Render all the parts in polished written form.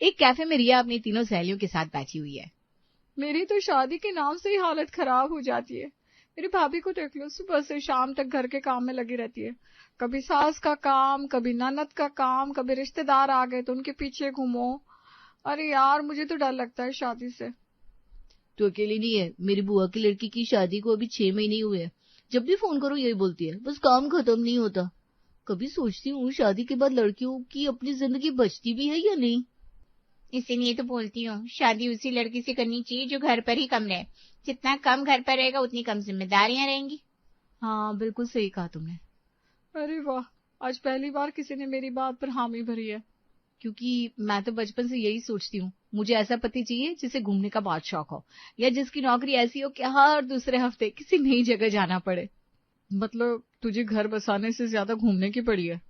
एक कैफे में रिया अपनी तीनों सहेलियों के साथ बैठी हुई है। मेरी तो शादी के नाम से ही हालत खराब हो जाती है। मेरी भाभी को देख लो, सुबह से शाम तक घर के काम में लगी रहती है। कभी सास का काम, कभी ननद का काम, कभी रिश्तेदार आ गए तो उनके पीछे घूमो। अरे यार, मुझे तो डर लगता है शादी से। तो अकेली नहीं है, मेरी बुआ की लड़की की शादी को अभी 6 महीने हुए हैं। जब भी फोन करो यही बोलती है, बस काम खत्म नहीं होता। कभी सोचती हूँ शादी के बाद लड़कियों की अपनी जिंदगी बचती भी है या नहीं। इसीलिए तो बोलती हूँ शादी उसी लड़की से करनी चाहिए जो घर पर ही कम रहे। जितना कम घर पर रहेगा उतनी कम जिम्मेदारियां रहेंगी। हाँ बिल्कुल सही कहा तुमने। अरे वाह, आज पहली बार किसी ने मेरी बात पर हामी भरी है। क्योंकि मैं तो बचपन से यही सोचती हूँ, मुझे ऐसा पति चाहिए जिसे घूमने का बहुत शौक हो, या जिसकी नौकरी ऐसी हो कि हर दूसरे हफ्ते किसी नई जगह जाना पड़े। मतलब तुझे घर बसाने से ज्यादा घूमने की पड़ी है।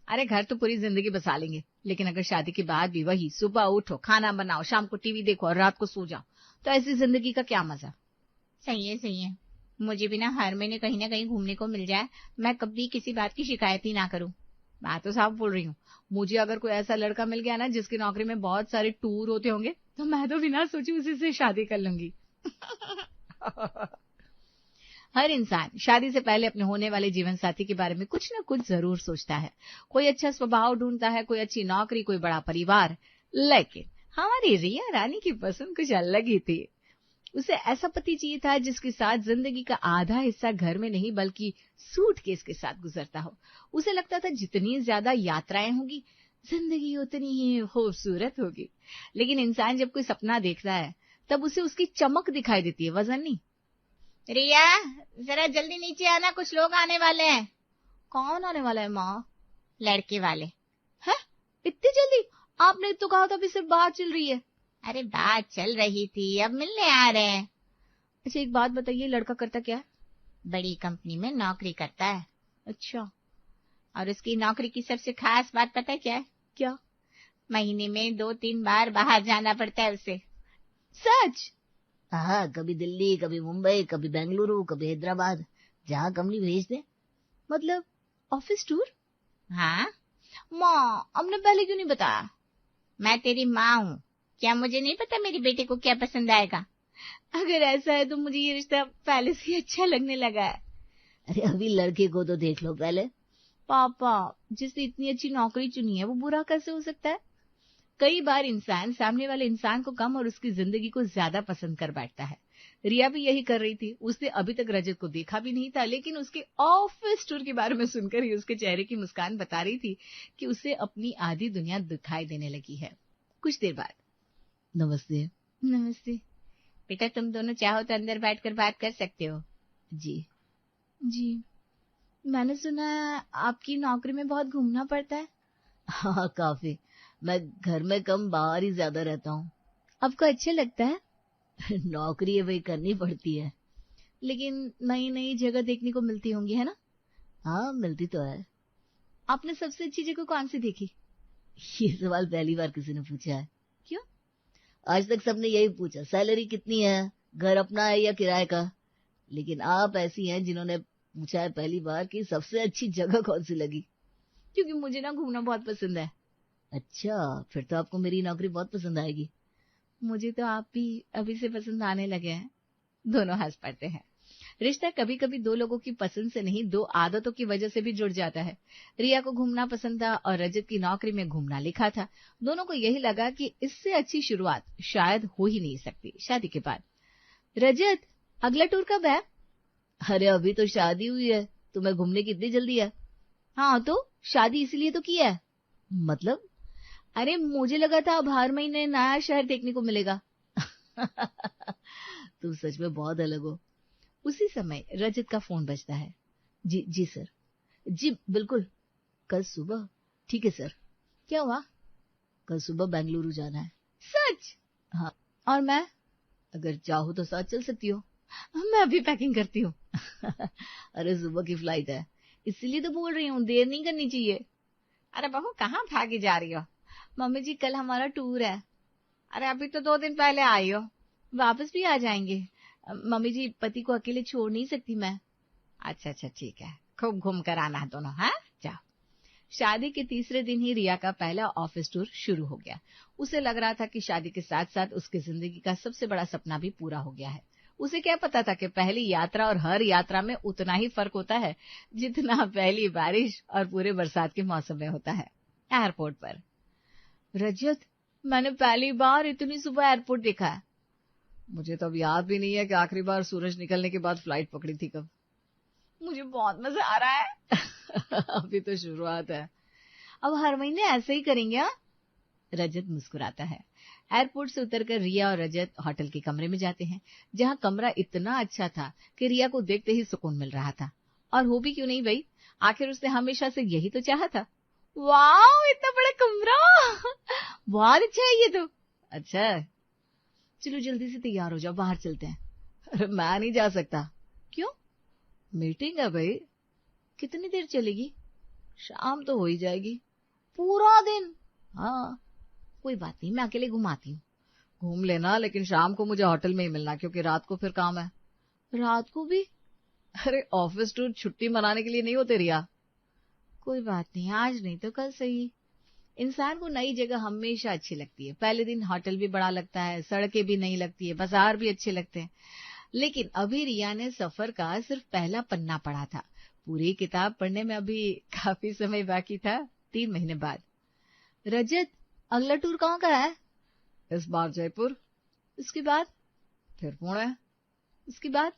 अरे घर तो पूरी जिंदगी बसा लेंगे, लेकिन अगर शादी के बाद भी वही सुबह उठो, खाना बनाओ, शाम को टीवी देखो और रात को सो जाओ, तो ऐसी जिंदगी का क्या मजा। सही है, सही है। मुझे भी ना हर महीने कहीं ना कहीं घूमने को मिल जाए, मैं कभी किसी बात की शिकायत ही ना करूं। मैं तो साफ बोल रही हूँ, मुझे अगर कोई ऐसा लड़का मिल गया ना जिसकी नौकरी में बहुत सारे टूर होते होंगे, तो मैं तो बिना सोचे उसी से शादी कर लूंगी। हर इंसान शादी से पहले अपने होने वाले जीवन साथी के बारे में कुछ न कुछ जरूर सोचता है। कोई अच्छा स्वभाव ढूंढता है, कोई अच्छी नौकरी, कोई बड़ा परिवार। लेकिन हमारी रिया रानी की पसंद कुछ अलग ही थी। उसे ऐसा पति चाहिए था जिसके साथ जिंदगी का आधा हिस्सा घर में नहीं बल्कि सूटकेस के साथ गुजरता हो। उसे लगता था जितनी ज्यादा यात्राएं होगी जिंदगी उतनी ही खूबसूरत होगी। लेकिन इंसान जब कोई सपना देखता है तब उसे उसकी चमक दिखाई देती है, वजन नहीं। रिया, जरा जल्दी नीचे आना, कुछ लोग आने वाले हैं। कौन आने वाला है माँ? लड़के वाले। है? इतनी जल्दी? आपने तो कहा था अभी सिर्फ बात चल रही है। अरे बात चल रही थी, अब मिलने आ रहे हैं। अच्छा एक बात बताइए, लड़का करता क्या है? बड़ी कंपनी में नौकरी करता है। अच्छा। और उसकी नौकरी की सबसे खास बात पता है क्या है? क्या? महीने में 2-3 बार बाहर जाना पड़ता है उसे। सच? हाँ, कभी दिल्ली, कभी मुंबई, कभी बेंगलुरु, कभी हैदराबाद, जहाँ कंपनी भेज दे। मतलब ऑफिस टूर? हाँ। माँ हमने पहले क्यों नहीं बताया? मैं तेरी माँ हूँ, क्या मुझे नहीं पता मेरी बेटे को क्या पसंद आएगा? अगर ऐसा है तो मुझे ये रिश्ता पहले से ही अच्छा लगने लगा है। अरे अभी लड़के को तो देख लो पहले। पापा, जिसने इतनी अच्छी नौकरी चुनी है वो बुरा कैसे हो सकता है? कई बार इंसान सामने वाले इंसान को कम और उसकी जिंदगी को ज्यादा पसंद कर बैठता है। रिया भी यही कर रही थी। उसने अभी तक रजत को देखा भी नहीं था, लेकिन उसके ऑफिस टूर के बारे में सुनकर ही उसके चेहरे की मुस्कान बता रही थी कि उसे अपनी आधी दुनिया दिखाई देने लगी है। कुछ देर बाद, नमस्ते। नमस्ते। बेटा तुम दोनों चाहो तो अंदर बैठकर बात कर सकते हो। जी जी, मैंने सुना है आपकी नौकरी में बहुत घूमना पड़ता है। हाँ काफी, मैं घर में कम बाहर ही ज्यादा रहता हूँ। आपको अच्छा लगता है? नौकरी है वही करनी पड़ती है। लेकिन नई नई जगह देखने को मिलती होंगी, है ना? हाँ मिलती तो है। आपने सबसे अच्छी जगह कौन सी देखी? ये सवाल पहली बार किसी ने पूछा है। क्यों? आज तक सबने यही पूछा, सैलरी कितनी है, घर अपना है या किराए का। लेकिन आप ऐसी हैं जिन्होंने पूछा है पहली बार कि सबसे अच्छी जगह कौन सी लगी। क्योंकि मुझे ना घूमना बहुत पसंद है। अच्छा, फिर तो आपको मेरी नौकरी बहुत पसंद आएगी। मुझे तो आप भी अभी से पसंद आने लगे हैं। दोनों हंस पड़ते हैं। रिश्ता कभी कभी दो लोगों की पसंद से नहीं, दो आदतों की वजह से भी जुड़ जाता है। रिया को घूमना पसंद था और रजत की नौकरी में घूमना लिखा था। दोनों को यही लगा कि इससे अच्छी शुरुआत शायद हो ही नहीं सकती शादी के बाद। रजत, अगला टूर कब है? अरे अभी तो शादी हुई है, तुम्हें घूमने की इतनी जल्दी है? हाँ तो शादी इसलिए तो की है। मतलब? अरे मुझे लगा था अब हर महीने नया शहर देखने को मिलेगा। तुम सच में बहुत अलग हो। उसी समय रजत का फोन बजता है। जी सर। जी बिल्कुल, कल सुबह। ठीक है सर। क्या हुआ? कल सुबह बेंगलुरु जाना है। सच? हाँ। और मैं? अगर चाहो तो साथ चल सकती हो। मैं अभी पैकिंग करती हूँ। अरे सुबह की फ्लाइट है, इसलिए तो बोल रही हूँ, देर नहीं करनी चाहिए। अरे बहू कहाँ भागी जा रही हो? मम्मी जी कल हमारा टूर है। अरे अभी तो 2 दिन पहले आई हो। वापस भी आ जाएंगे। मम्मी जी पति को अकेले छोड़ नहीं सकती मैं। अच्छा ठीक है, खूब घूम कर आना दोनों। हाँ जाओ। शादी के तीसरे दिन ही रिया का पहला ऑफिस टूर शुरू हो गया। उसे लग रहा था कि शादी के साथ साथ उसकी जिंदगी का सबसे बड़ा सपना भी पूरा हो गया है। उसे क्या पता था कि पहली यात्रा और हर यात्रा में उतना ही फर्क होता है जितना पहली बारिश और पूरे बरसात के मौसम में होता है। एयरपोर्ट पर रजत, मैंने पहली बार इतनी सुबह एयरपोर्ट देखा है। मुझे तो अब याद भी नहीं है कि आखिरी बार सूरज निकलने के बाद फ्लाइट पकड़ी थी कब। मुझे बहुत मजा आ रहा है। अभी तो शुरुआत है, अब हर महीने ऐसे ही करेंगे। हाँ, रजत मुस्कुराता है। एयरपोर्ट से उतरकर रिया और रजत होटल के कमरे में जाते हैं, जहां कमरा इतना अच्छा था कि रिया को देखते ही सुकून मिल रहा था। और हो भी क्यों नहीं भाई, आखिर उसने हमेशा से यही तो चाहा था। वाह, इतना बड़ा कमरा, बहुत अच्छा है ये तो। अच्छा है, चलो जल्दी से तैयार हो जाओ, बाहर चलते हैं। अरे मैं नहीं जा सकता। क्यों? मीटिंग है भाई। कितनी देर चलेगी? शाम तो हो ही जाएगी। पूरा दिन? हाँ, कोई बात नहीं, मैं अकेले घुमाती हूँ। घूम लेना, लेकिन शाम को मुझे होटल में ही मिलना, क्योंकि रात को फिर काम है। रात को भी? अरे ऑफिस टूर छुट्टी मनाने के लिए नहीं होते रिया। कोई बात नहीं, आज नहीं तो कल सही। इंसान को नई जगह हमेशा अच्छी लगती है। पहले दिन होटल भी बड़ा लगता है, सड़कें भी नहीं लगती है, बाजार भी अच्छे लगते हैं। लेकिन अभी रिया ने सफर का सिर्फ पहला पन्ना पढ़ा था। पूरी किताब पढ़ने में अभी काफी समय बाकी था। 3 महीने बाद। रजत, अगला टूर कहाँ का है? इस बार जयपुर, इसके बाद फिर पुणे, इसके बाद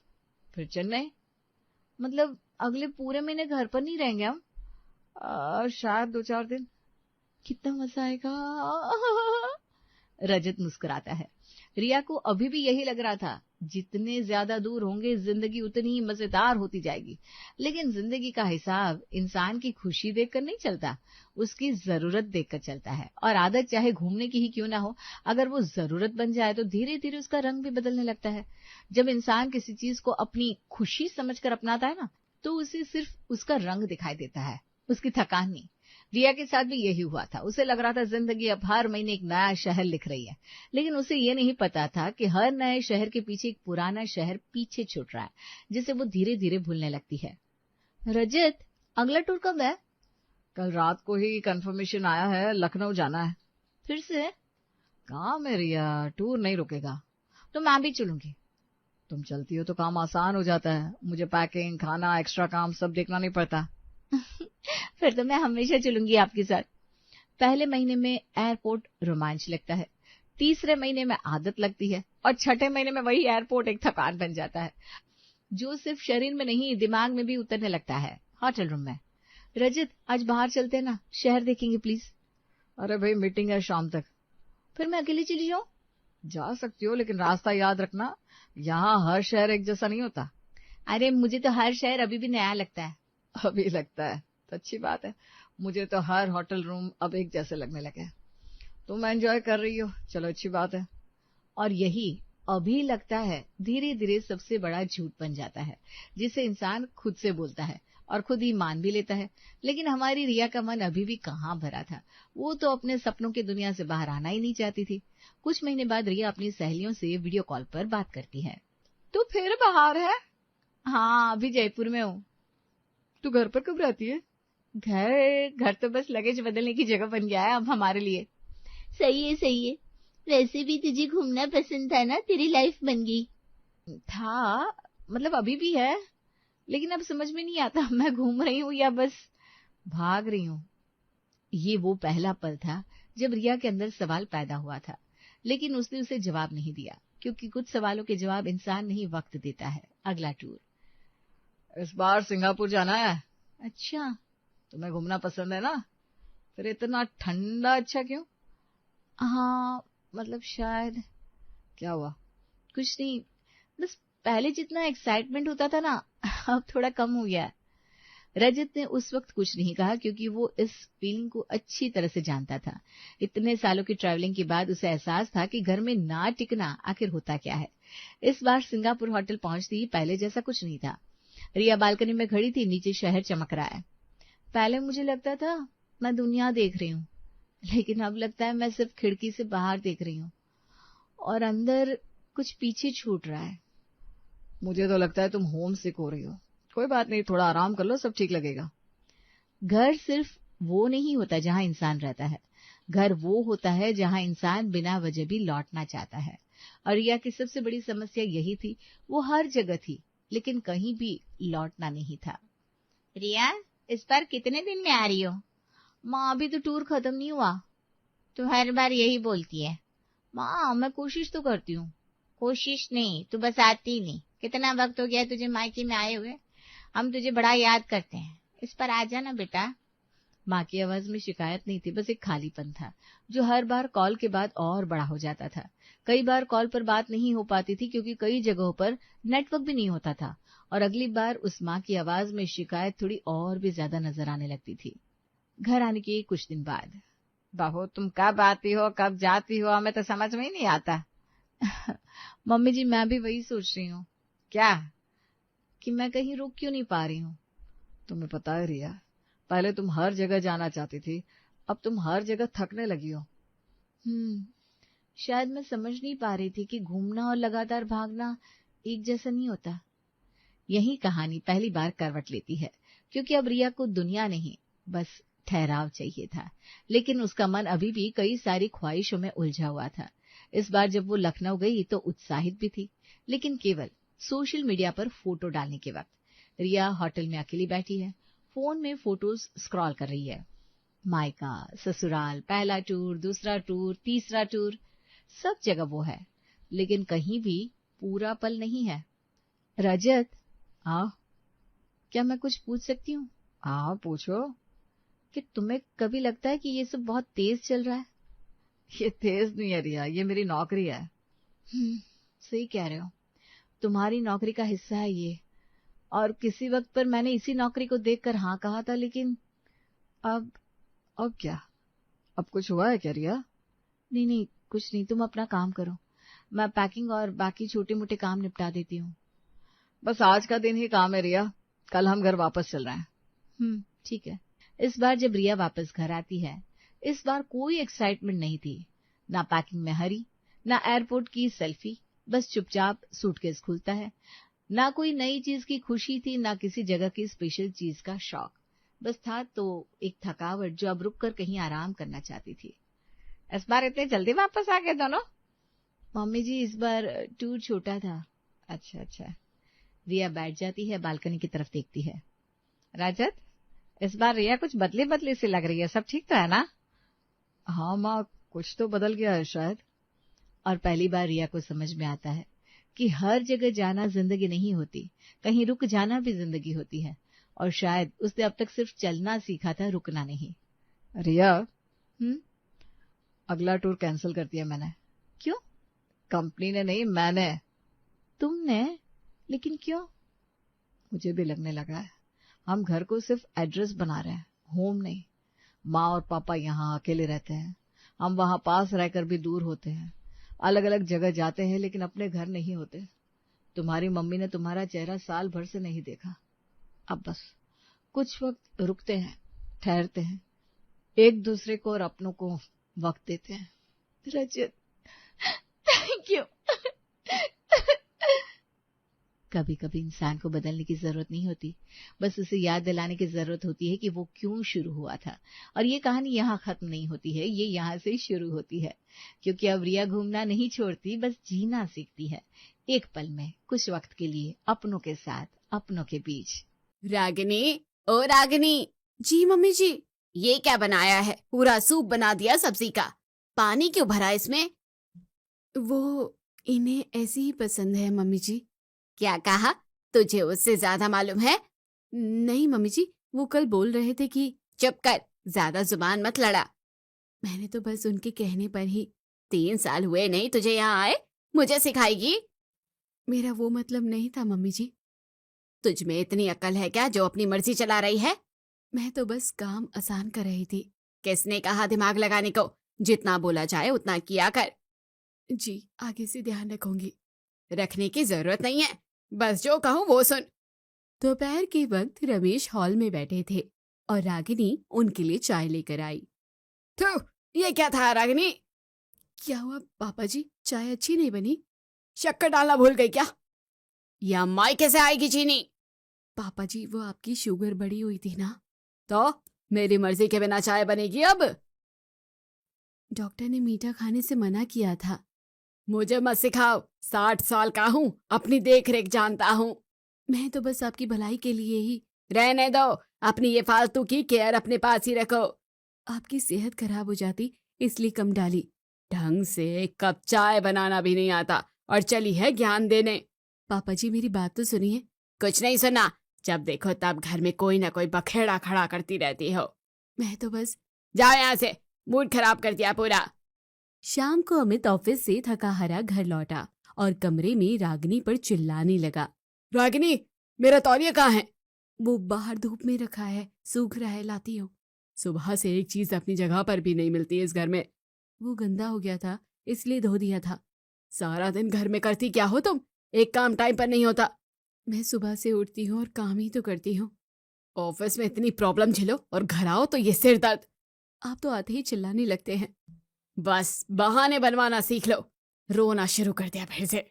फिर चेन्नई। मतलब अगले पूरे महीने घर पर नहीं रहेंगे हम? शायद 2-4 दिन। कितना मजा आएगा। रजत मुस्कुराता है। रिया को अभी भी यही लग रहा था, जितने ज्यादा दूर होंगे जिंदगी उतनी ही मजेदार होती जाएगी। लेकिन जिंदगी का हिसाब इंसान की खुशी देखकर नहीं चलता, उसकी जरूरत देखकर चलता है। और आदत चाहे घूमने की ही क्यों ना हो, अगर वो जरूरत बन जाए तो धीरे धीरे उसका रंग भी बदलने लगता है। जब इंसान किसी चीज को अपनी खुशी समझकर अपनाता है ना, तो उसे सिर्फ उसका रंग दिखाई देता है, उसकी थकान नहीं। रिया के साथ भी यही हुआ था। उसे लग रहा था जिंदगी अब हर महीने एक नया शहर लिख रही है, लेकिन उसे ये नहीं पता था कि हर नए शहर के पीछे एक पुराना शहर पीछे छूट रहा है, जिसे वो धीरे धीरे भूलने लगती है। रजत, अगला टूर कब है? कल रात को ही कंफर्मेशन आया है, लखनऊ जाना है। फिर से? काम है रिया, टूर नहीं रुकेगा। तो मैं भी चलूंगी। तुम चलती हो तो काम आसान हो जाता है, मुझे पैकिंग, खाना, एक्स्ट्रा काम सब देखना नहीं पड़ता। फिर तो मैं हमेशा चलूंगी आपके साथ। पहले महीने में एयरपोर्ट रोमांच लगता है, तीसरे महीने में आदत लगती है, और छठे महीने में वही एयरपोर्ट एक थकान बन जाता है, जो सिर्फ शरीर में नहीं दिमाग में भी उतरने लगता है। होटल रूम में, रजत आज बाहर चलते हैं ना, शहर देखेंगे प्लीज। अरे भाई मीटिंग है शाम तक। फिर मैं अकेले चली जाऊं? जा सकती हो, लेकिन रास्ता याद रखना, यहाँ हर शहर एक जैसा नहीं होता। अरे मुझे तो हर शहर अभी भी नया लगता है। अभी लगता है तो अच्छी बात है, मुझे तो हर होटल रूम अब एक जैसे लगने लगे। तुम एंजॉय कर रही हो, चलो अच्छी बात है। और यही अभी लगता है धीरे धीरे सबसे बड़ा झूठ बन जाता है, जिसे इंसान खुद से बोलता है और खुद ही मान भी लेता है। लेकिन हमारी रिया का मन अभी भी कहाँ भरा था, वो तो अपने सपनों की दुनिया से बाहर आना ही नहीं चाहती थी। कुछ महीने बाद रिया अपनी सहेलियों से वीडियो कॉल पर बात करती है। तू फिर बाहर है? हाँ, अभी जयपुर में हूँ। तू घर पर कब रहती है? घर तो बस लगेज बदलने की जगह बन गया है अब हमारे लिए। सही है सही है। वैसे भी तुझे घूमना पसंद था ना, तेरी लाइफ बन गई। था, मतलब अभी भी है, लेकिन अब समझ में नहीं आता मैं घूम रही हूँ या बस भाग रही हूँ। ये वो पहला पल था जब रिया के अंदर सवाल पैदा हुआ था, लेकिन उसने उसे जवाब नहीं दिया, क्योंकि कुछ सवालों के जवाब इंसान नहीं वक्त देता है। अगला टूर, इस बार सिंगापुर जाना है। अच्छा, तुम्हें घूमना पसंद है ना? फिर इतना ठंडा अच्छा क्यों? हाँ, मतलब शायद। क्या हुआ? कुछ नहीं, बस पहले जितना एक्साइटमेंट होता था ना, अब थोड़ा कम हो गया है। रजत ने उस वक्त कुछ नहीं कहा, क्योंकि वो इस फीलिंग को अच्छी तरह से जानता था। इतने सालों की ट्रैवलिंग के बाद उसे एहसास था कि घर में ना टिकना आखिर होता क्या है। इस बार सिंगापुर होटल पहुंचती ही पहले जैसा कुछ नहीं था। रिया बालकनी में खड़ी थी, नीचे शहर चमक रहा है। पहले मुझे लगता था मैं दुनिया देख रही हूँ, लेकिन अब लगता है मैं सिर्फ खिड़की से बाहर देख रही हूँ और अंदर कुछ पीछे छूट रहा है। मुझे तो लगता है तुम होम सिक हो रही हो। कोई बात नहीं, थोड़ा आराम कर लो, सब ठीक लगेगा। घर सिर्फ वो नहीं होता जहां इंसान रहता है। घर वो होता है जहां इंसान बिना वजह भी लौटना चाहता है। और रिया की सबसे बड़ी समस्या यही थी, वो हर जगह थी लेकिन कहीं भी लौटना नहीं था। रिया, इस बार कितने दिन में आ रही हो? माँ अभी तो टूर खत्म नहीं हुआ। तू हर बार यही बोलती है। माँ मैं कोशिश तो करती हूँ। कोशिश नहीं, तू बस आती नहीं। कितना वक्त हो गया तुझे मायके में आए हुए, हम तुझे बड़ा याद करते हैं। इस पर आ जाना बेटा। माँ की आवाज में शिकायत नहीं थी, बस एक खालीपन था जो हर बार कॉल के बाद और बड़ा हो जाता था। कई बार कॉल पर बात नहीं हो पाती थी क्योंकि कई जगहों पर नेटवर्क भी नहीं होता था, और अगली बार उस माँ की आवाज में शिकायत थोड़ी और भी ज्यादा नजर आने लगती थी। घर आने के कुछ दिन बाद, बहू तुम कब आती हो कब जाती हो, हमें तो समझ में ही नहीं आता। मम्मी जी मैं भी वही सोच रही हूँ क्या? कि मैं कहीं रुक क्यों नहीं पा रही हूँ। तुम्हें पता है रिया, पहले तुम हर जगह जाना चाहती थी, अब तुम हर जगह थकने लगी हो। शायद मैं समझ नहीं पा रही थी कि घूमना और लगातार भागना एक जैसा नहीं होता। यही कहानी पहली बार करवट लेती है, क्योंकि अब रिया को दुनिया नहीं बस ठहराव चाहिए था, लेकिन उसका मन अभी भी कई सारी ख्वाहिशों में उलझा हुआ था। इस बार जब वो लखनऊ गई तो उत्साहित भी थी, लेकिन केवल सोशल मीडिया पर फोटो डालने के वक्त। रिया होटल में अकेली बैठी है, फोन में फोटोज स्क्रॉल कर रही है। मायका, ससुराल, पहला टूर, दूसरा टूर, तीसरा टूर, सब जगह वो है, लेकिन कहीं भी पूरा पल नहीं है। रजत, क्या मैं कुछ पूछ सकती हूँ? हाँ पूछो। कि तुम्हें कभी लगता है कि ये सब बहुत तेज चल रहा है? ये तेज नहीं है रिया, ये मेरी नौकरी है। सही कह रहे हो, तुम्हारी नौकरी का हिस्सा है ये। और किसी वक्त पर मैंने इसी नौकरी को देखकर हाँ कहा था, लेकिन अब क्या? अब कुछ हुआ है क्या रिया? नहीं, कुछ नहीं, तुम अपना काम करो, मैं पैकिंग और बाकी छोटे मोटे काम निपटा देती हूँ। बस आज का दिन ही काम है रिया, कल हम घर वापस चल रहे हैं। ठीक है। इस बार जब रिया वापस घर आती है, इस बार कोई एक्साइटमेंट नहीं थी, ना पैकिंग में हरी, ना एयरपोर्ट की सेल्फी, बस चुपचाप सूटकेस खुलता है। ना कोई नई चीज की खुशी थी, ना किसी जगह की स्पेशल चीज का शौक, बस था तो एक थकावट जो अब रुक कर कहीं आराम करना चाहती थी। इस बार इतने जल्दी वापस आ गए दोनों? मम्मी जी इस बार टूर छोटा था। अच्छा। रिया बैठ जाती है, बालकनी की तरफ देखती है। रजत, इस बार रिया कुछ बदली सी लग रही है, सब ठीक तो है ना? हाँ माँ, कुछ तो बदल गया है शायद। और पहली बार रिया को समझ में आता है कि हर जगह जाना जिंदगी नहीं होती, कहीं रुक जाना भी जिंदगी होती है। और शायद उसने अब तक सिर्फ चलना सीखा था, रुकना नहीं। रिया, अगला टूर कैंसिल कर दिया मैंने। क्यों? कंपनी ने नहीं, मैंने। तुमने? लेकिन क्यों? मुझे भी लगने लगा है हम घर को सिर्फ एड्रेस बना रहे हैं, होम नहीं। माँ और पापा यहाँ अकेले रहते हैं, हम वहाँ पास रहकर भी दूर होते हैं, अलग अलग जगह जाते हैं, लेकिन अपने घर नहीं होते। तुम्हारी मम्मी ने तुम्हारा चेहरा साल भर से नहीं देखा। अब बस कुछ वक्त रुकते हैं, ठहरते हैं, एक दूसरे को और अपनों को वक्त देते हैं। रजत, थैंक यू। कभी कभी इंसान को बदलने की जरूरत नहीं होती, बस उसे याद दिलाने की जरूरत होती है कि वो क्यों शुरू हुआ था। और ये कहानी यहाँ खत्म नहीं होती है, ये यहाँ से शुरू होती है, क्योंकि अब रिया घूमना नहीं छोड़ती, बस जीना सीखती है, एक पल में, कुछ वक्त के लिए, अपनों के साथ, अपनों के बीच। रागिनी, ओ रागिनी। जी मम्मी जी। ये क्या बनाया है? पूरा सूप बना दिया सब्जी का, पानी क्यों भरा इसमें? वो इन्हें ऐसी ही पसंद है मम्मी जी। क्या कहा? तुझे उससे ज्यादा मालूम है? नहीं मम्मी जी, वो कल बोल रहे थे कि। चुप कर, ज्यादा जुबान मत लड़ा। मैंने तो बस उनके कहने पर ही। 3 साल हुए नहीं तुझे यहाँ आए, मुझे सिखाएगी? मेरा वो मतलब नहीं था मम्मी जी। तुझ में इतनी अक्ल है क्या जो अपनी मर्जी चला रही है? मैं तो बस काम आसान कर रही थी। किसने कहा दिमाग लगाने को? जितना बोला जाए उतना किया कर। जी, आगे से ध्यान रखूंगी। रखने की जरूरत नहीं है, बस जो कहूँ वो सुन। दोपहर के वक्त रमेश हॉल में बैठे थे और रागिनी उनके लिए चाय लेकर आई। तो ये क्या था रागिनी? क्या हुआ पापा जी, चाय अच्छी नहीं बनी? शक्कर डालना भूल गई क्या? या माई कैसे आएगी चीनी? पापा जी, वो आपकी शुगर बढ़ी हुई थी ना। तो मेरी मर्जी के बिना चाय बनेगी अब? डॉक्टर ने मीठा खाने से मना किया था। मुझे मत सिखाओ, 60 साल का हूँ, अपनी देख रेख जानता हूँ। मैं तो बस आपकी भलाई के लिए ही। रहने दो, अपनी ये फालतू की केयर अपने पास ही रखो। आपकी सेहत खराब हो जाती इसलिए कम डाली। ढंग से एक कप चाय बनाना भी नहीं आता और चली है ज्ञान देने। पापा जी मेरी बात तो सुनिए। कुछ नहीं सुना, जब देखो तब घर में कोई ना कोई बखेड़ा खड़ा करती रहती हो। मैं तो बस। जाओ यहाँ से, मूड खराब कर दिया पूरा। शाम को अमित ऑफिस से थका हारा घर लौटा और कमरे में रागिनी पर चिल्लाने लगा। रागिनी, मेरा तौलिया कहाँ है? वो बाहर धूप में रखा है, सूख रहा है, लाती हूँ। सुबह से एक चीज अपनी जगह पर भी नहीं मिलती इस घर में। वो गंदा हो गया था इसलिए धो दिया था। सारा दिन घर में करती क्या हो तुम? एक काम टाइम पर नहीं होता। मैं सुबह से उठती हूँ और काम ही तो करती हूँ। ऑफिस में इतनी प्रॉब्लम झेलो और घर आओ तो ये सिर दर्द। आप तो आते ही चिल्लाने लगते हैं। बस बहाने बनवाना सीख लो। रोना शुरू कर दिया फिर से।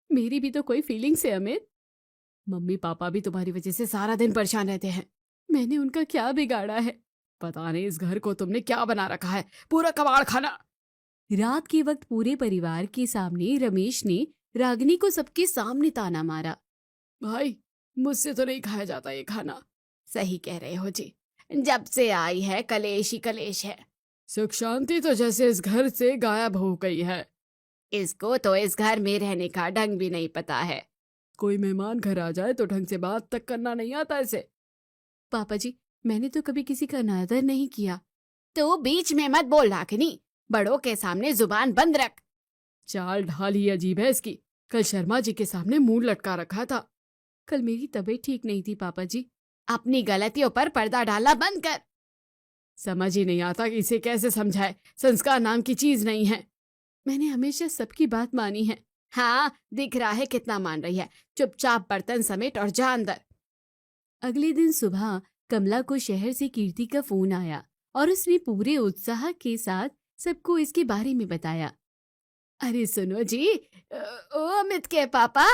मेरी भी तो कोई फीलिंग्स है अमित। मम्मी पापा भी तुम्हारी वजह से सारा दिन परेशान रहते हैं। मैंने उनका क्या बिगाड़ा है? पता नहीं इस घर को तुमने क्या बना रखा है, पूरा कबाड़ खाना। रात के वक्त पूरे परिवार के सामने रमेश ने रागिनी को सबके सामने ताना मारा। भाई, मुझसे तो नहीं खाया जाता ये खाना। सही कह रहे हो जी, जब से आई है कलेश ही कलेश है। सुख शांति तो जैसे इस घर से गायब हो गई है। इसको तो इस घर में रहने का ढंग भी नहीं पता है। कोई मेहमान घर आ जाए तो ढंग से बात तक करना नहीं आता इसे। पापा जी, मैंने तो कभी किसी का अनादर नहीं किया। तो बीच में मत बोल रागिनी, बड़ों के सामने जुबान बंद रख। चाल ढाल ही अजीब है इसकी। कल शर्मा जी के सामने मुंह लटका रखा था। कल मेरी तबीयत ठीक नहीं थी पापा जी। अपनी गलतियों पर पर्दा डालना बंद कर। समझ ही नहीं आता कि इसे कैसे समझाए। संस्कार नाम की चीज नहीं है। मैंने हमेशा सबकी बात मानी है। हाँ, दिख रहा है कितना मान रही है। चुपचाप बर्तन समेट और जा अंदर। अगले दिन सुबह कमला को शहर से कीर्ति का फोन आया और उसने पूरे उत्साह के साथ सबको इसके बारे में बताया। अरे सुनो जी, ओ अमित के पापा,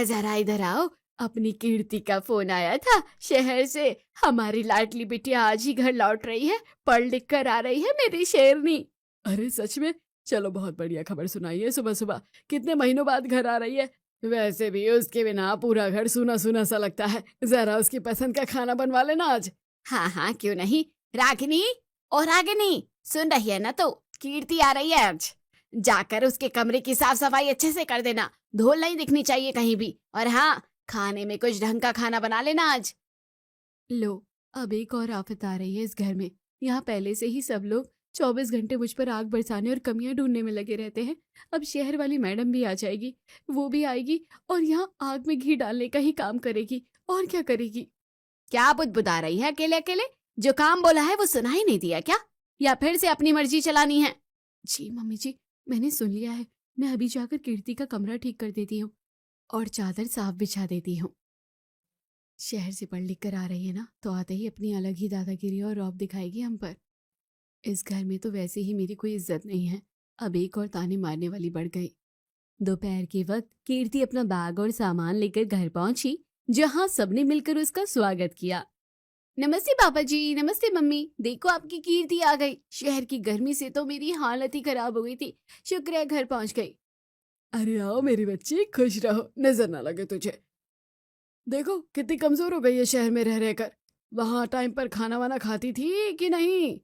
जरा इधर आओ। अपनी कीर्ति का फोन आया था शहर से। हमारी लाडली बिटिया आज ही घर लौट रही है, पढ़ लिख कर आ रही है मेरी शेरनी। अरे सच में? चलो बहुत बढ़िया खबर सुनाई है सुबह सुबह। कितने महीनों बाद घर आ रही है। वैसे भी उसके बिना पूरा घर सूना सूना सा लगता है। जरा उसकी पसंद का खाना बनवा लेना आज। हाँ हाँ, क्यों नहीं। रागिनी, और रागिनी, सुन रही है ना? तो कीर्ति आ रही है आज। जाकर उसके कमरे की साफ सफाई अच्छे से कर देना, धूल नहीं दिखनी चाहिए कहीं भी। और हाँ, खाने में कुछ ढंग का खाना बना लेना आज। लो, अब एक और आफत आ रही है इस घर में। यहाँ पहले से ही सब लोग 24 घंटे मुझ पर आग बरसाने और कमियां ढूंढने में लगे रहते हैं। अब शहर वाली मैडम भी आ जाएगी। वो भी आएगी और यहाँ आग में घी डालने का ही काम करेगी। और क्या करेगी? क्या बुदबुदा रही है अकेले अकेले? जो काम बोला है वो सुना ही नहीं दिया क्या? या फिर से अपनी मर्जी चलानी है? जी मम्मी जी, मैंने सुन लिया है। मैं अभी जाकर कीर्ति का कमरा ठीक कर देती हूँ और चादर साफ बिछा देती हूँ। शहर से पढ़ लिख कर आ रही है ना, तो आते ही अपनी अलग ही दादागिरी और रौब दिखाएगी हम पर। इस घर में तो वैसे ही मेरी कोई इज्जत नहीं है, अब एक और ताने मारने वाली बढ़ गई। दोपहर के वक्त कीर्ति अपना बैग और सामान लेकर घर पहुंची, जहां सबने मिलकर उसका स्वागत किया। नमस्ते पापा जी, नमस्ते मम्मी। देखो आपकी कीर्ति आ गई। शहर की गर्मी से तो मेरी हालत ही खराब हो गई थी, शुक्र है घर पहुंच गई। अरे आओ मेरी बच्ची, खुश रहो, नजर ना लगे तुझे। देखो कितनी कमजोर हो गई है शहर में रह रहकर। वहां टाइम पर खाना वाना खाती थी कि नहीं?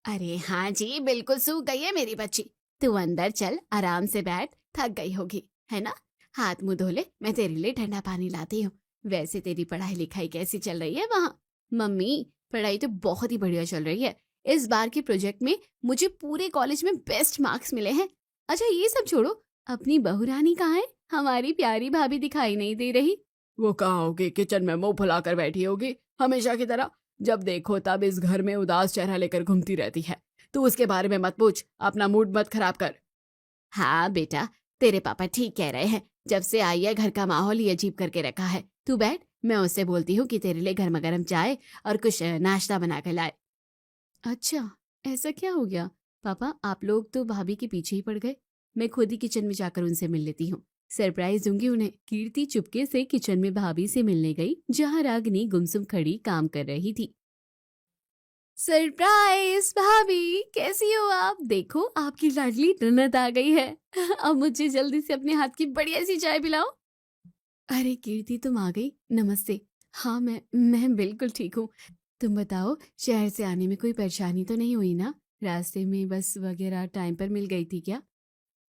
अरे हाँ जी, बिल्कुल सूख गई है मेरी बच्ची। तू अंदर चल, आराम से बैठ, थक गई होगी है ना? हाथ मुंह धो ले, मैं तेरे लिए ठंडा पानी लाती हूँ। वैसे तेरी पढ़ाई लिखाई कैसी चल रही है वहाँ? मम्मी, पढ़ाई तो बहुत ही बढ़िया चल रही है। इस बार के प्रोजेक्ट में मुझे पूरे कॉलेज में बेस्ट मार्क्स मिले हैं। अच्छा ये सब छोड़ो, अपनी बहू रानी कहाँ है? हमारी प्यारी भाभी दिखाई नहीं दे रही। वो कहाँ होगी? किचन में मुंह फुलाकर बैठी होगी हमेशा की तरह। जब देखो तब इस घर में उदास चेहरा लेकर घूमती रहती है। तू उसके बारे में मत पूछ, अपना मूड मत खराब कर। हाँ बेटा, तेरे पापा ठीक कह रहे हैं। जब से आई है घर का माहौल ही अजीब करके रखा है। तू बैठ, मैं उससे बोलती हूँ कि तेरे लिए गर्मा गर्म चाय और कुछ नाश्ता बना कर लाए। अच्छा, ऐसा क्या हो गया? पापा आप लोग तो भाभी के पीछे ही पड़ गए। मैं खुद ही किचन में जाकर उनसे मिल लेती हूँ, सरप्राइज दूंगी उन्हें। कीर्ति चुपके से किचन में भाभी से मिलने गई, जहाँ रागिनी गुमसुम खड़ी काम कर रही थी। सरप्राइज भाभी, कैसी हो आप? देखो आपकी लाडली ननद आ गई है। अब मुझे जल्दी से अपने हाथ की बढ़िया सी चाय पिलाओ। अरे कीर्ति, तुम आ गई? नमस्ते। हाँ, मैं बिल्कुल ठीक हूँ। तुम बताओ, शहर से आने में कोई परेशानी तो नहीं हुई ना? रास्ते में बस वगैरह टाइम पर मिल गई थी क्या?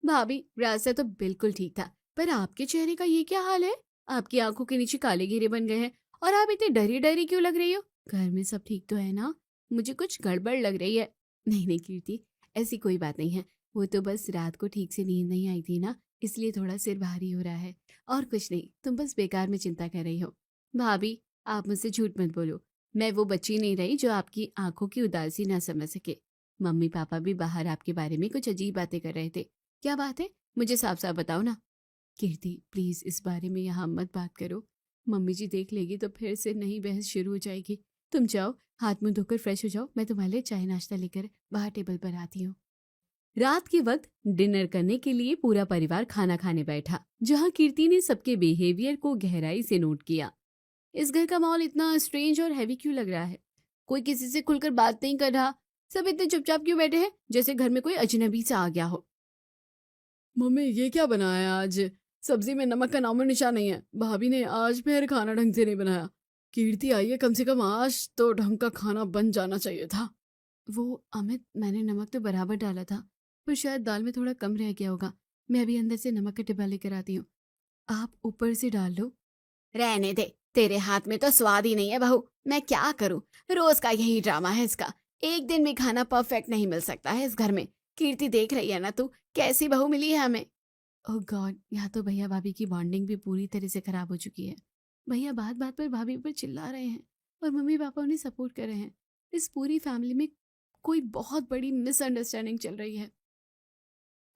भाभी, रास्ता तो बिल्कुल ठीक था, पर आपके चेहरे का ये क्या हाल है? आपकी आंखों के नीचे काले घेरे बन गए हैं और आप इतनी डरी डरी क्यों लग रही हो? घर में सब ठीक तो है ना? मुझे कुछ गड़बड़ लग रही है। नहीं नहीं कीर्ति, ऐसी कोई बात नहीं है। वो तो बस रात को ठीक से नींद नहीं आई थी ना, इसलिए थोड़ा सिर भारी हो रहा है, और कुछ नहीं। तुम बस बेकार में चिंता कर रही हो। भाभी, आप मुझसे झूठ मत बोलो। मैं वो बच्ची नहीं रही जो आपकी आंखों की उदासी ना समझ सके। मम्मी पापा भी बाहर आपके बारे में कुछ अजीब बातें कर रहे थे। क्या बात है? मुझे साफ साफ बताओ ना। कीर्ति, प्लीज इस बारे में यहाँ मत बात करो। मम्मी जी देख लेगी तो फिर से नई बहस शुरू हो जाएगी। तुम जाओ, हाथ मुंह धोकर फ्रेश हो जाओ। मैं तुम्हारे लिए चाय नाश्ता लेकर बाहर टेबल पर आती हूँ। रात के वक्त डिनर करने के लिए पूरा परिवार खाना खाने बैठा, जहाँ कीर्ति ने सबके बिहेवियर को गहराई से नोट किया। इस घर का माहौल इतना स्ट्रेंज और हैवी क्यों लग रहा है? कोई किसी से खुलकर बात नहीं कर रहा। सब इतने चुपचाप क्यों बैठे हैं, जैसे घर में कोई अजनबी सा आ गया हो। मम्मी, ये क्या बनाया आज? सब्जी में नमक का नामो निशान नहीं है। भाभी ने आज फिर खाना ढंग से नहीं बनाया। कीर्ति आई है, कम से कम आज तो ढंग का खाना बन जाना चाहिए था। वो अमित, मैंने नमक तो बराबर डाला था, पर शायद दाल में थोड़ा कम रह गया होगा। मैं अभी अंदर से नमक का डिब्बा लेकर आती हूँ, आप ऊपर से डाल लो। रहने दे, तेरे हाथ में तो स्वाद ही नहीं है बहू। मैं क्या करूं, रोज का यही ड्रामा है इसका। एक दिन में खाना परफेक्ट नहीं मिल सकता है इस घर में। कीर्ति देख रही है ना तू, कैसी बहू मिली है हमें। ओह गॉड, यहाँ तो भैया भाभी की बॉन्डिंग भी पूरी तरह से खराब हो चुकी है। भैया बात बात पर भाभी पर चिल्ला रहे हैं और मम्मी पापा उन्हें सपोर्ट कर रहे हैं। इस पूरी फैमिली में कोई बहुत बड़ी मिसअंडरस्टैंडिंग चल रही है।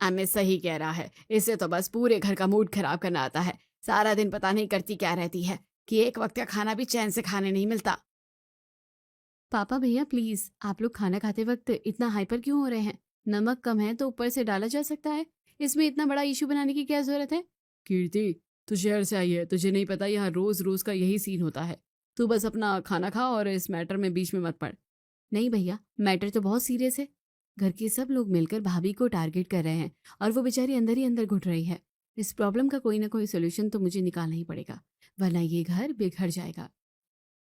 अमित सही कह रहा है, इसे तो बस पूरे घर का मूड खराब करना आता है। सारा दिन पता नहीं करती क्या रहती है कि एक वक्त का खाना भी चैन से खाने नहीं मिलता। पापा भैया प्लीज, आप लोग खाना खाते वक्त इतना हाइपर क्यों हो रहे हैं? नमक कम है तो ऊपर से डाला जा सकता है, इसमें इतना बड़ा इशू बनाने की क्या जरूरत है? कीर्ति, तू शहर से आई है, तुझे नहीं पता यहाँ रोज रोज का यही सीन होता है। तू बस अपना खाना खा और इस मैटर में बीच में मत पड़। नहीं भैया, मैटर तो बहुत सीरियस है। घर के सब लोग मिलकर भाभी को टारगेट कर रहे हैं और वो बेचारी अंदर ही अंदर घुट रही है। इस प्रॉब्लम का कोई ना कोई सोल्यूशन तो मुझे निकालना ही पड़ेगा, वरना ये घर बिखर जाएगा।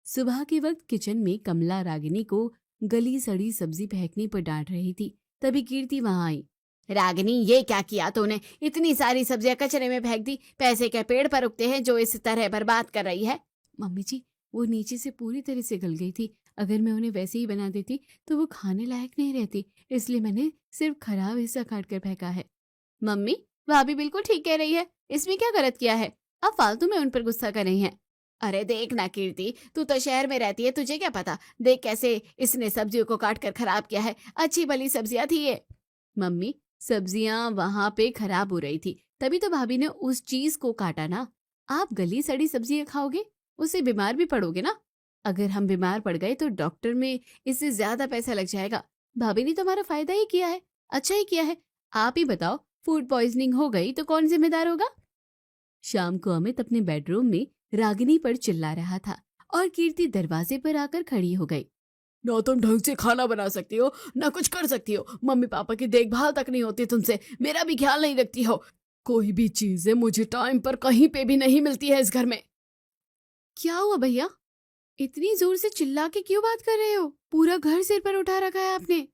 सुबह के वक्त किचन में कमला रागिनी को गली सड़ी सब्जी फेंकने पर डांट रही थी, तभी कीर्ति वहां आई। रागिनी, ये क्या किया तूने? इतनी सारी सब्जियां कचरे में फेंक दी। पैसे के पेड़ पर उगते हैं जो इस तरह बर्बाद कर रही है। मम्मी जी, वो नीचे से पूरी तरह से गल गई थी। अगर मैं उन्हें वैसे ही बना देती तो वो खाने लायक नहीं रहती, इसलिए मैंने सिर्फ खराब हिस्सा काट कर फेंका है। मम्मी, भाभी बिल्कुल ठीक कह रही है, इसमें क्या गलत किया है? अब फालतू में उन पर गुस्सा कर रही हैं। अरे देख ना कीर्ति, तू तो शहर में रहती है, तुझे क्या पता। देख कैसे इसने सब्जियों को काट कर खराब किया है। अच्छी भली सब्जियां थी ये। मम्मी, सब्जियां वहां पे खराब हो रही थी, तभी तो भाभी ने उस चीज को काटा ना। आप गली सड़ी सब्जियां खाओगे, उससे बीमार भी पड़ोगे ना। अगर हम बीमार पड़ गए तो डॉक्टर में इससे ज्यादा पैसा लग जाएगा। भाभी ने तो हमारा फायदा ही किया है, अच्छा ही किया है। आप ही बताओ, फूड पॉइजनिंग हो गई तो कौन जिम्मेदार होगा? शाम को अमित अपने बेडरूम में रागिनी पर चिल्ला रहा था और कीर्ति दरवाजे पर आकर खड़ी हो गई। ना तुम ढंग से खाना बना सकती हो, ना कुछ कर सकती हो। मम्मी पापा की देखभाल तक नहीं होती तुमसे, मेरा भी ख्याल नहीं रखती हो। कोई भी चीजें मुझे टाइम पर कहीं पे भी नहीं मिलती है इस घर में। क्या हुआ भैया, इतनी जोर से चिल्ला के क्यों बात कर रहे हो? पूरा घर सिर पर उठा रखा है आपने।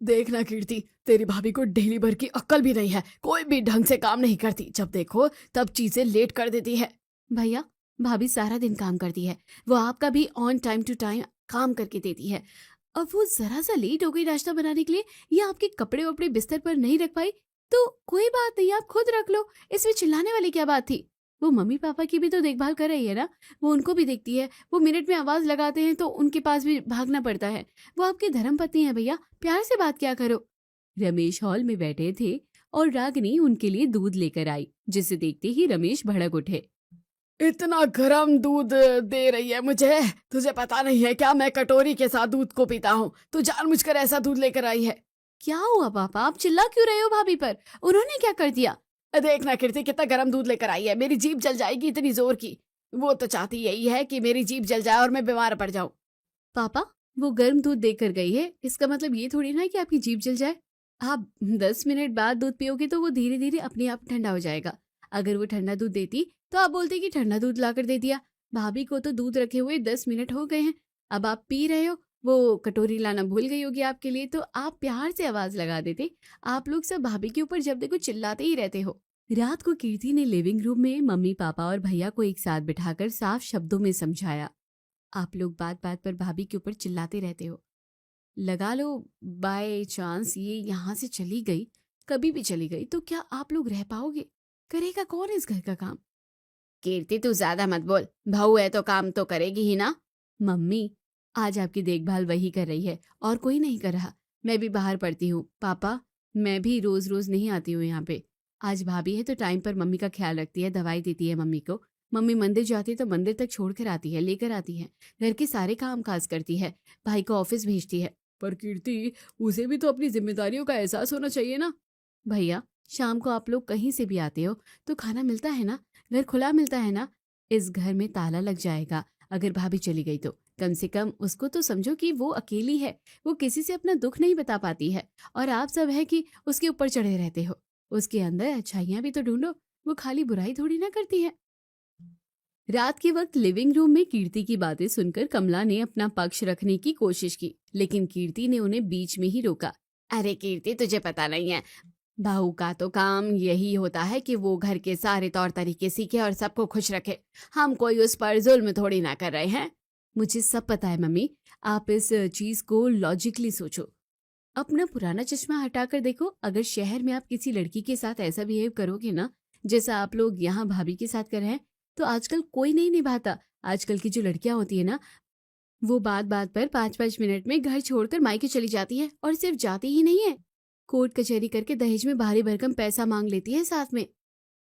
देखना कीर्ति, तेरी भाभी को डेली भर की अक्ल भी नहीं है, कोई भी ढंग से काम नहीं करती। जब देखो तब चीजें लेट कर देती है। भैया, भाभी सारा दिन काम करती है, वो आपका भी ऑन टाइम टू टाइम काम करके देती है। अब वो जरा सा लेट हो गई नाश्ता बनाने के लिए या आपके कपड़े वपड़े बिस्तर पर नहीं रख पाई तो कोई बात नहीं, आप खुद रख लो। इसमें चिल्लाने वाली क्या बात थी? वो मम्मी पापा की भी तो देखभाल कर रही है ना, वो उनको भी देखती है। वो मिनट में आवाज लगाते हैं तो उनके पास भी भागना पड़ता है। वो आपकी धर्मपत्नी है भैया, प्यार से बात क्या करो। रमेश हॉल में बैठे थे और रागिनी उनके लिए दूध लेकर आई, जिसे देखते ही रमेश भड़क उठे। इतना गर्म दूध दे रही है मुझे, तुझे पता नहीं है क्या? मैं कटोरी के साथ दूध को पीता हूँ, तू जानबूझकर ऐसा दूध लेकर आई है। क्या हुआ पापा, आप चिल्ला क्यों रहे हो भाभी पर? उन्होंने क्या कर दिया? देखना कीर्ति, कितना गर्म दूध लेकर आई है, मेरी जीभ जल जाएगी इतनी जोर की। वो तो चाहती यही है कि मेरी जीभ जल जाए और मैं बीमार पड़ जाऊं। पापा, वो गर्म दूध देकर गई है, इसका मतलब ये थोड़ी ना कि आपकी जीभ जल जाए। आप 10 मिनट बाद दूध पियोगे तो वो धीरे धीरे अपने आप ठंडा हो जाएगा। अगर वो ठंडा दूध देती तो आप बोलते कि ठंडा दूध लाकर दे दिया। भाभी को तो दूध रखे हुए 10 मिनट हो गए हैं, अब आप पी रहे हो, वो कटोरी लाना भूल गई होगी आपके लिए, तो आप प्यार से आवाज लगा देते। आप लोग सब भाभी के ऊपर जब देखो चिल्लाते ही रहते हो। रात को कीर्ति ने लिविंग रूम में मम्मी पापा और भैया को एक साथ बिठाकर साफ शब्दों में समझाया, आप लोग बात बात पर भाभी के ऊपर चिल्लाते रहते हो। लगा लो बाय चांस ये यहाँ से चली गई, कभी भी चली गई, तो क्या आप लोग रह पाओगे? करेगा कौन इस घर का काम? कीर्ति तू ज्यादा मत बोल, बहू है तो काम तो करेगी ही ना। मम्मी आज आपकी देखभाल वही कर रही है और कोई नहीं कर रहा। मैं भी बाहर पढ़ती हूँ। पापा मैं भी रोज रोज नहीं आती हूँ यहाँ पे। आज भाभी है तो टाइम पर मम्मी का ख्याल रखती है, दवाई देती है मम्मी को। मम्मी मंदिर जाती है तो मंदिर तक छोड़ कर आती है, लेकर आती है, घर के सारे काम काज करती है, भाई को ऑफिस भेजती है। पर कीर्ति उसे भी तो अपनी जिम्मेदारियों का एहसास होना चाहिए ना। भैया शाम को आप लोग कहीं से भी आते हो तो खाना मिलता है ना, घर खुला मिलता है ना। इस घर में ताला लग जाएगा अगर भाभी चली गई तो। कम से कम उसको तो समझो कि वो अकेली है, वो किसी से अपना दुख नहीं बता पाती है, और आप सब है कि उसके ऊपर चढ़े रहते हो। उसके अंदर अच्छाइयां भी तो ढूंढो, वो खाली बुराई थोड़ी ना करती है। रात के वक्त लिविंग रूम में कीर्ति की बातें सुनकर कमला ने अपना पक्ष रखने की कोशिश की, लेकिन कीर्ति ने उन्हें बीच में ही रोका। अरे कीर्ति तुझे पता नहीं है, बहू का तो काम यही होता है कि वो घर के सारे तौर तरीके सीखे और सबको खुश रखे। हम कोई उस पर जुल्म थोड़ी ना कर रहे हैं। मुझे सब पता है मम्मी, आप इस चीज को लॉजिकली सोचो। अपना पुराना चश्मा हटाकर देखो, अगर शहर में आप किसी लड़की के साथ ऐसा बिहेव करोगे ना जैसा आप लोग यहाँ भाभी के साथ कर रहे हैं, तो आजकल कोई नहीं निभाता। आजकल की जो लड़कियां होती है ना, वो बात बात पर 5-5 मिनट में घर छोड़कर मायके चली जाती है, और सिर्फ जाती ही नहीं है, कोर्ट कचहरी करके दहेज में भारी भरकम पैसा मांग लेती है साथ में।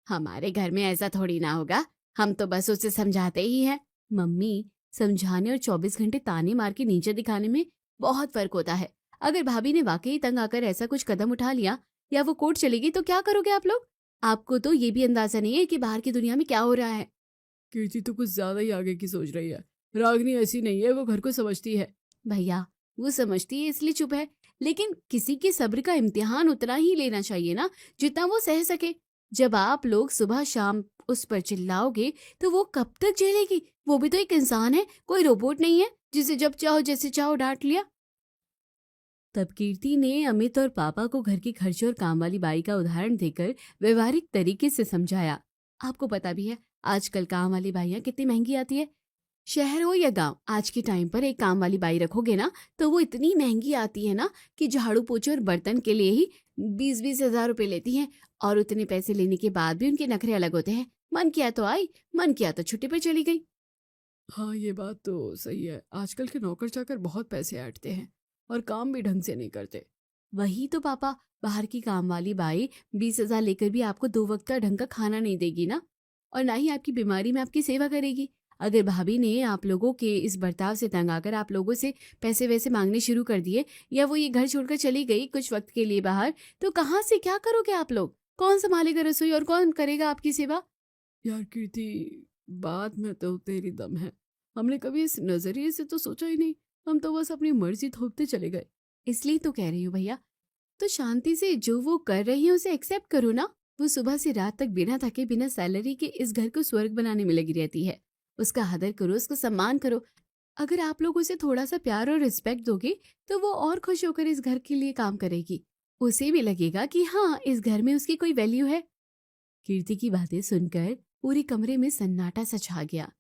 हमारे घर में ऐसा थोड़ी ना होगा, हम तो बस उसे समझाते ही हैं। मम्मी समझाने और 24 घंटे ताने मार के नीचे दिखाने में बहुत फर्क होता है। अगर भाभी ने वाकई तंग आकर ऐसा कुछ कदम उठा लिया या वो कोर्ट चली गई तो क्या करोगे आप लोग? आपको तो ये भी अंदाजा नहीं है कि बाहर की दुनिया में क्या हो रहा है। कीर्ति तो कुछ ज्यादा ही आगे की सोच रही है। रागनी ऐसी नहीं है, वो घर को समझती है। भैया वो समझती है इसलिए चुप है, लेकिन किसी के सब्र का इम्तिहान उतना ही लेना चाहिए ना जितना वो सह सके। जब आप लोग सुबह शाम उस पर चिल्लाओगे तो वो कब तक झेलेगी? वो भी तो एक इंसान है, कोई रोबोट नहीं है जिसे जब चाहो जैसे चाहो डांट लिया। तब कीर्ति ने अमित और पापा को घर के खर्चे और काम वाली बाई का उदाहरण देकर व्यवहारिक तरीके से समझाया। आपको पता भी है आजकल काम वाली बाइयां कितनी महंगी आती है। शहर हो या गांव, आज के टाइम पर एक काम वाली बाई रखोगे ना तो वो इतनी महंगी आती है ना कि झाड़ू पोछे और बर्तन के लिए ही 20-20 हजार रुपए लेती हैं, और उतने पैसे लेने के बाद भी उनके नखरे अलग होते हैं। मन किया तो आई, मन किया तो छुट्टी पर चली गई। हाँ ये बात तो सही है, आजकल के नौकर चाकर बहुत पैसे ऐंठते हैं और काम भी ढंग से नहीं करते। वही तो पापा, बाहर की काम वाली बाई 20,000 लेकर भी आपको 2 वक्त का ढंग का खाना नहीं देगी ना, और ना ही आपकी बीमारी में आपकी सेवा करेगी। अगर भाभी ने आप लोगों के इस बर्ताव से तंग आकर आप लोगों से पैसे वैसे मांगने शुरू कर दिए, या वो ये घर छोड़कर चली गई कुछ वक्त के लिए बाहर, तो कहाँ से क्या करोगे आप लोग? कौन संभालेगा रसोई और कौन करेगा आपकी सेवा? यार कीर्ति बात में तो तेरी दम है, हमने कभी इस नजरिए से तो सोचा ही नहीं, हम तो बस अपनी मर्जी थोपते चले गए। इसलिए तो कह रही हूँ भैया, तो शांति से जो वो कर रही है उसे एक्सेप्ट करो ना। वो सुबह से रात तक बिना थके बिना सैलरी के इस घर को स्वर्ग बनाने में लगी रहती है। उसका आदर करो, उसका सम्मान करो। अगर आप लोग उसे थोड़ा सा प्यार और रिस्पेक्ट दोगे तो वो और खुश होकर इस घर के लिए काम करेगी। उसे भी लगेगा कि हाँ इस घर में उसकी कोई वैल्यू है। कीर्ति की बातें सुनकर पूरे कमरे में सन्नाटा सा छा गया,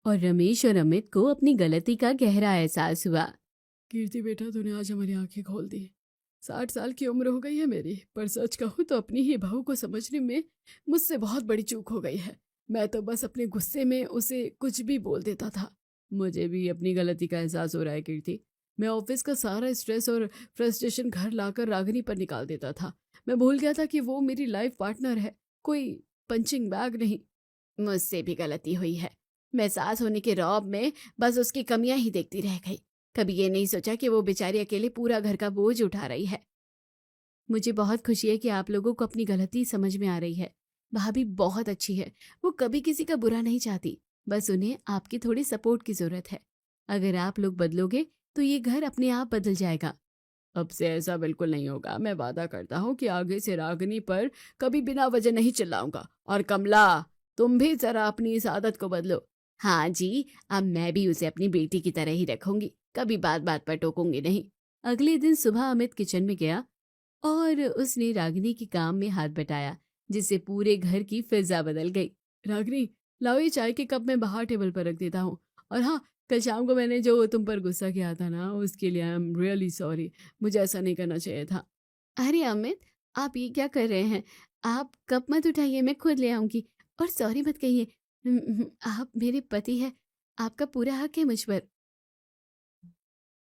और रमेश और अमित को अपनी गलती का गहरा एहसास हुआ। कीर्ति बेटा तूने आज हमारी आंखें खोल दी। 60 साल की उम्र हो गई है मेरी, पर सच कहूँ तो अपनी ही बहू को समझने में मुझसे बहुत बड़ी चूक हो गई है। मैं तो बस अपने गुस्से में उसे कुछ भी बोल देता था। मुझे भी अपनी गलती का एहसास हो रहा है कीर्ति। मैं ऑफिस का सारा स्ट्रेस और फ्रस्ट्रेशन घर लाकर रागिनी पर निकाल देता था। मैं भूल गया था कि वो मेरी लाइफ पार्टनर है, कोई पंचिंग बैग नहीं। मुझसे भी गलती हुई है। मैं सास होने के रौब में बस उसकी कमियां ही देखती रह गई। कभी ये नहीं सोचा कि वो बेचारी अकेले पूरा घर का बोझ उठा रही है। मुझे बहुत खुशी है कि आप लोगों को अपनी गलती समझ में आ रही है। भाभी बहुत अच्छी है, वो कभी किसी का बुरा नहीं चाहती, बस उन्हें आपकी थोड़ी सपोर्ट की जरूरत है। अगर आप लोग बदलोगे तो ये घर अपने आप बदल जाएगा। अब से ऐसा बिल्कुल नहीं होगा। मैं वादा करता हूँ कि आगे से रागिनी पर कभी बिना वजह नहीं चिल्लाऊंगा। और कमला, तुम भी जरा अपनी इस आदत को बदलो। हाँ जी, अब मैं भी उसे अपनी बेटी की तरह ही रखूंगी, कभी बात बात पर टोकूंगी नहीं। अगले दिन सुबह अमित किचन में गया और उसने रागिनी के काम में हाथ बटाया, जिससे पूरे घर की फिजा बदल गई। रागिनी, लाओ ये चाय के कप मैं बाहर टेबल पर रख देता हूँ। और हाँ, कल शाम को मैंने जो तुम पर गुस्सा किया था ना, उसके लिए आई एम रियली सॉरी। मुझे ऐसा नहीं करना चाहिए था। अरे अमित, आप ये क्या कर रहे हैं? आप कप मत उठाइए, मैं खुद ले आऊंगी। और सॉरी मत कहिए, आप मेरे पति हैं, आपका पूरा हक है मुझ पर।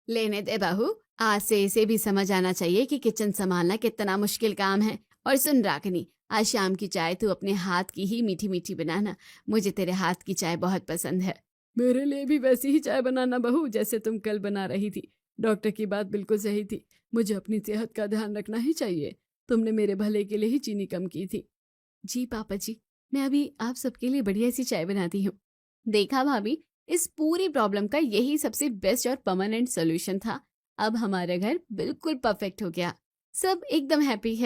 लेने दे बहू, आज से इसे भी समझ आना चाहिए कि किचन संभालना कितना मुश्किल काम है। और सुन रागिनी, आज शाम की चाय तू अपने हाथ की ही मीठी मीठी बनाना। मुझे तेरे हाथ की चाय बहुत पसंद है। मेरे लिए भी वैसी ही चाय बनाना बहू, जैसे तुम कल बना रही थी। डॉक्टर की बात बिल्कुल सही थी, मुझे अपनी सेहत का ध्यान रखना ही चाहिए। तुमने मेरे भले के लिए ही चीनी कम की थी। जी पापा जी, मैं अभी आप सबके लिए बढ़िया सी चाय बनाती हूँ। देखा भाभी, इस पूरी प्रॉब्लम का यही सबसे बेस्ट और परमानेंट सोल्यूशन था। अब हमारा घर बिल्कुल परफेक्ट हो गया, सब एकदम हैप्पी है।